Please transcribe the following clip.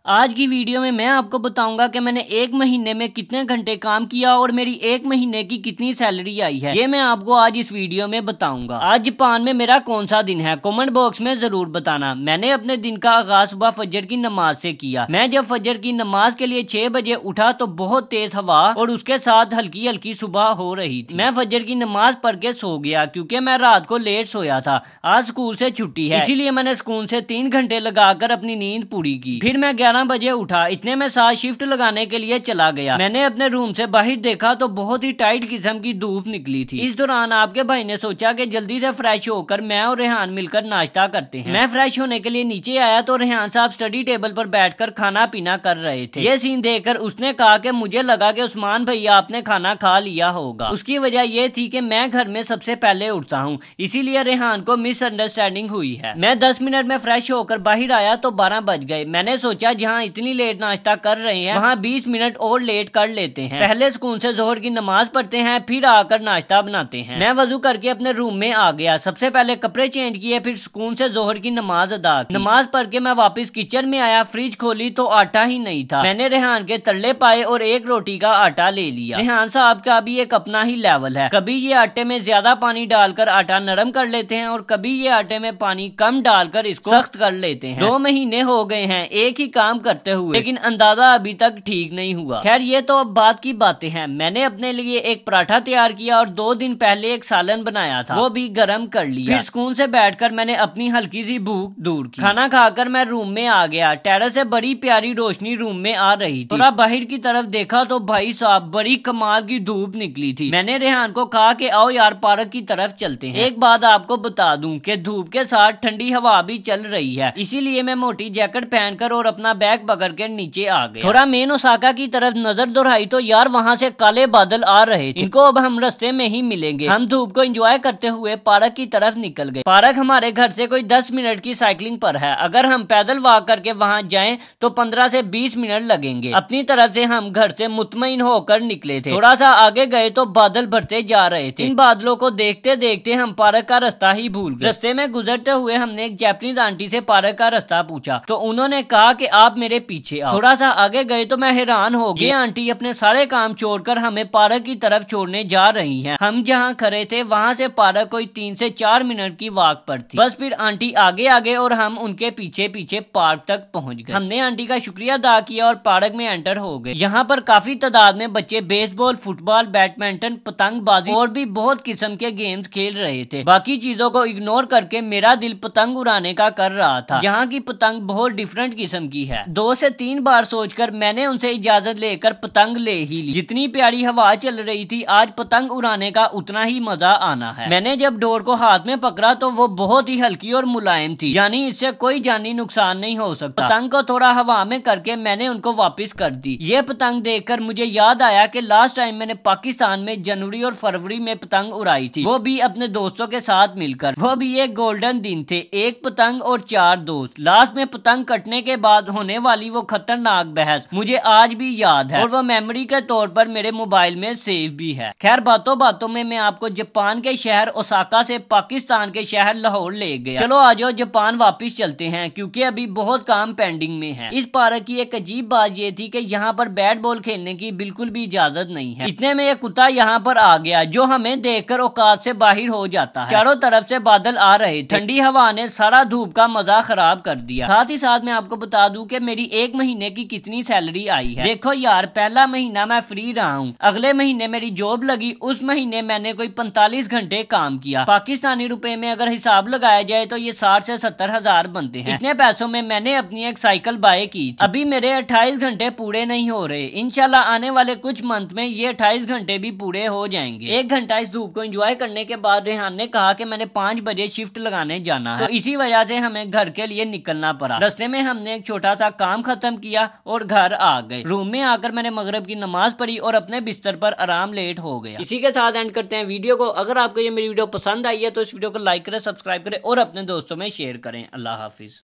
आज की वीडियो में मैं आपको बताऊंगा कि मैंने एक महीने में कितने घंटे काम किया और मेरी एक महीने की कितनी सैलरी आई है। ये मैं आपको आज इस वीडियो में बताऊंगा। आज जापान में मेरा कौन सा दिन है, कमेंट बॉक्स में जरूर बताना। मैंने अपने दिन का आगाज सुबह फजर की नमाज से किया। मैं जब फजर की नमाज के लिए 6 बजे उठा तो बहुत तेज हवा और उसके साथ हल्की हल्की सुबह हो रही थी। मैं फजर की नमाज पढ़ के सो गया क्योंकि मैं रात को लेट सोया था। आज स्कूल से छुट्टी है, इसीलिए मैंने स्कूल से 3 घंटे लगाकर अपनी नींद पूरी की। फिर मैं 11 बजे उठा। इतने में 7 शिफ्ट लगाने के लिए चला गया। मैंने अपने रूम से बाहर देखा तो बहुत ही टाइट किस्म की धूप निकली थी। इस दौरान आपके भाई ने सोचा कि जल्दी से फ्रेश होकर मैं और रेहान मिलकर नाश्ता करते हैं। मैं फ्रेश होने के लिए नीचे आया तो रेहान साहब स्टडी टेबल पर बैठकर खाना पीना कर रहे थे। ये सीन देखकर उसने कहा कि मुझे लगा कि उस्मान भैया आपने खाना खा लिया होगा। उसकी वजह यह थी कि मैं घर में सबसे पहले उठता हूँ, इसीलिए रेहान को मिसअंडरस्टैंडिंग हुई है। मैं 10 मिनट में फ्रेश होकर बाहर आया तो 12 बज गए। मैंने सोचा जहाँ इतनी लेट नाश्ता कर रहे हैं वहाँ 20 मिनट और लेट कर लेते हैं। पहले स्कूल से जोहर की नमाज पढ़ते हैं, फिर आकर नाश्ता बनाते हैं। मैं वजू करके अपने रूम में आ गया। सबसे पहले कपड़े चेंज किए, फिर स्कूल से जोहर की नमाज अदा की। नमाज पढ़ के मैं वापस किचन में आया। फ्रिज खोली तो आटा ही नहीं था। मैंने रेहान के तल्ले पाए और एक रोटी का आटा ले लिया। रेहान साहब का भी एक अपना ही लेवल है। कभी ये आटे में ज्यादा पानी डालकर आटा नरम कर लेते हैं और कभी ये आटे में पानी कम डालकर इसको सख्त कर लेते हैं। 2 महीने हो गए हैं एक ही काम करते हुए, लेकिन अंदाजा अभी तक ठीक नहीं हुआ। खैर ये तो अब बात की बातें हैं। मैंने अपने लिए एक पराठा तैयार किया और 2 दिन पहले एक सालन बनाया था, वो भी गर्म कर लिया। फिर स्कूल से बैठकर मैंने अपनी हल्की सी भूख दूर की। खाना खाकर मैं रूम में आ गया। टेरेस से बड़ी प्यारी रोशनी रूम में आ रही थी। थोड़ा बाहर की तरफ देखा तो भाई साहब बड़ी कमाल की धूप निकली थी। मैंने रेहान को कहा कि आओ यार पार्क की तरफ चलते हैं। एक बात आपको बता दूं कि धूप के साथ ठंडी हवा भी चल रही है, इसीलिए मैं मोटी जैकेट पहनकर और अपना बैग पकड़ के नीचे आ गया। थोड़ा मेन ओसाका की तरफ नजर दोहराई तो यार वहाँ से काले बादल आ रहे थे। इनको अब हम रास्ते में ही मिलेंगे। हम धूप को एंजॉय करते हुए पार्क की तरफ निकल गए। पार्क हमारे घर से कोई 10 मिनट की साइकिलिंग पर है। अगर हम पैदल वॉक करके वहाँ जाएं तो 15 से 20 मिनट लगेंगे। अपनी तरफ से हम घर से मुतमईन होकर निकले थे। थोड़ा सा आगे गए तो बादल भरते जा रहे थे। इन बादलों को देखते देखते हम पार्क का रास्ता ही भूल गए। रास्ते में गुजरते हुए हमने एक जापानीज आंटी से पार्क का रास्ता पूछा तो उन्होंने कहा कि आप मेरे पीछे आओ। थोड़ा सा आगे गए तो मैं हैरान हो गया। आंटी अपने सारे काम छोड़कर हमें पार्क की तरफ छोड़ने जा रही हैं। हम जहाँ खड़े थे वहाँ से पार्क कोई 3 से 4 मिनट की वॉक पर थी। बस फिर आंटी आगे आगे और हम उनके पीछे पीछे पार्क तक पहुँच गए। हमने आंटी का शुक्रिया अदा किया और पार्क में एंटर हो गए। यहाँ पर काफी तादाद में बच्चे बेसबॉल, फुटबॉल, बैडमिंटन, पतंगबाजी और भी बहुत किस्म के गेम्स खेल रहे थे। बाकी चीजों को इग्नोर करके मेरा दिल पतंग उड़ाने का कर रहा था। यहाँ की पतंग बहुत डिफरेंट किस्म की है। 2 से 3 बार सोचकर मैंने उनसे इजाजत लेकर पतंग ले ही ली। जितनी प्यारी हवा चल रही थी, आज पतंग उड़ाने का उतना ही मजा आना है। मैंने जब डोर को हाथ में पकड़ा तो वो बहुत ही हल्की और मुलायम थी, यानी इससे कोई जानी नुकसान नहीं हो सकता। पतंग को थोड़ा हवा में करके मैंने उनको वापस कर दी। ये पतंग देखकर मुझे याद आया कि लास्ट टाइम मैंने पाकिस्तान में जनवरी और फरवरी में पतंग उड़ाई थी, वो भी अपने दोस्तों के साथ मिलकर। वो भी एक गोल्डन दिन थे, 1 पतंग और 4 दोस्त। लास्ट में पतंग कटने के बाद होने वाली वो खतरनाक बहस मुझे आज भी याद है और वो मेमोरी के तौर पर मेरे मोबाइल में सेव भी है। खैर बातों बातों में मैं आपको जापान के शहर ओसाका से पाकिस्तान के शहर लाहौर ले गया। चलो आ जाओ जापान वापिस चलते हैं क्योंकि अभी बहुत काम पेंडिंग में है। इस पार्क की एक अजीब बात ये थी कि यहाँ पर बैट बॉल खेलने की बिल्कुल भी इजाजत नहीं है। इतने में एक कुत्ता यहाँ पर आ गया जो हमें देखकर औकात से बाहर हो जाता है। चारों तरफ से बादल आ रहे थे। ठंडी हवा ने सारा धूप का मजा खराब कर दिया। साथ ही साथ मैं आपको बता दूं कि मेरी एक महीने की कितनी सैलरी आई है। देखो यार, पहला महीना मैं फ्री रहा हूँ। अगले महीने मेरी जॉब लगी, उस महीने मैंने कोई 45 घंटे काम किया। पाकिस्तानी रुपए में अगर हिसाब लगाया जाए तो ये 60 से 70 हजार बनते हैं। इतने पैसों में मैंने अपनी एक साइकिल बाय की थी। अभी मेरे 28 घंटे पूरे नहीं हो रहे। इंशाल्लाह आने वाले कुछ मंथ में ये 28 घंटे भी पूरे हो जाएंगे। 1 घंटा इस धूप को एंजॉय करने के बाद रेहान ने कहा कि मैंने 5 बजे शिफ्ट लगाने जाना है, तो इसी वजह से हमें घर के लिए निकलना पड़ा। रास्ते में हमने एक छोटा सा काम खत्म किया और घर आ गए। रूम में आकर मैंने मगरिब की नमाज पढ़ी और अपने बिस्तर पर आराम लेट हो गया। इसी के साथ एंड करते हैं वीडियो को। अगर आपको ये मेरी वीडियो पसंद आई है तो इस वीडियो को लाइक करें, सब्सक्राइब करें और अपने दोस्तों में शेयर करें। अल्लाह हाफिज।